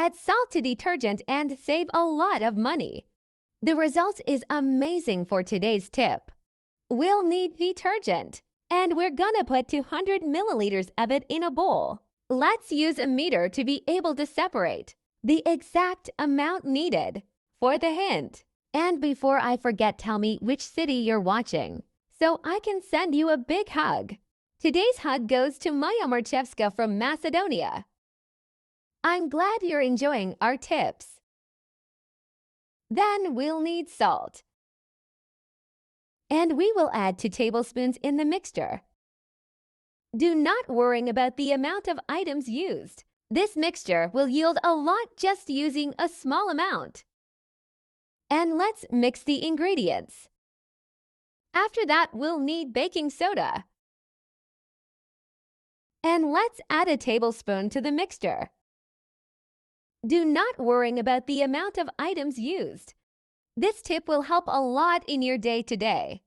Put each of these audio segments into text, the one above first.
Add salt to detergent and save a lot of money. The result is amazing for today's tip. We'll need detergent, and we're gonna put 200 milliliters of it in a bowl. Let's use a meter to be able to separate the exact amount needed for the hint. And before I forget, tell me which city you're watching, so I can send you a big hug. Today's hug goes to Maya Marchevska from Macedonia. I'm glad you're enjoying our tips. Then we'll need salt. And we will add 2 tablespoons in the mixture. Do not worry about the amount of items used. This mixture will yield a lot just using a small amount. And let's mix the ingredients. After that, we'll need baking soda. And let's add a tablespoon to the mixture. Do not worry about the amount of items used. This tip will help a lot in your day-to-day.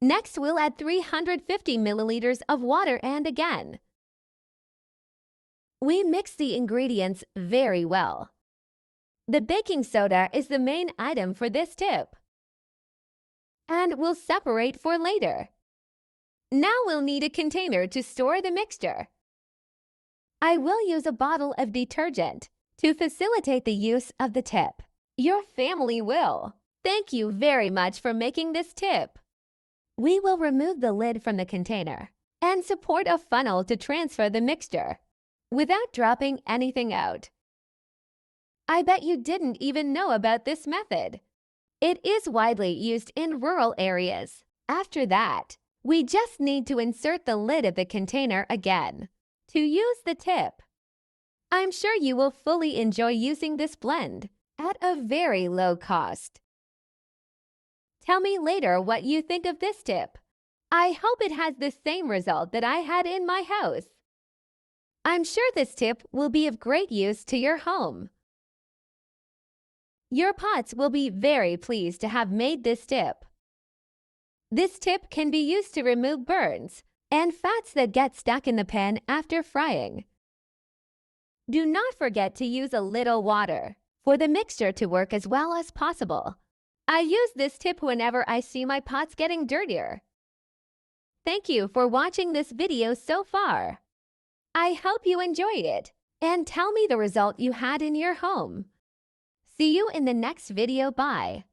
Next, we'll add 350 milliliters of water and again, we mix the ingredients very well. The baking soda is the main item for this tip, and we'll separate for later. Now we'll need a container to store the mixture. I will use a bottle of detergent to facilitate the use of the tip. Your family will. Thank you very much for making this tip. We will remove the lid from the container and support a funnel to transfer the mixture without dropping anything out. I bet you didn't even know about this method. It is widely used in rural areas. After that, we just need to insert the lid of the container again to use the tip. I'm sure you will fully enjoy using this blend at a very low cost. Tell me later what you think of this tip. I hope it has the same result that I had in my house. I'm sure this tip will be of great use to your home. Your pots will be very pleased to have made this tip. This tip can be used to remove burns and fats that get stuck in the pan after frying. Do not forget to use a little water for the mixture to work as well as possible. I use this tip whenever I see my pots getting dirtier. Thank you for watching this video so far. I hope you enjoyed it and tell me the result you had in your home. See you in the next video. Bye.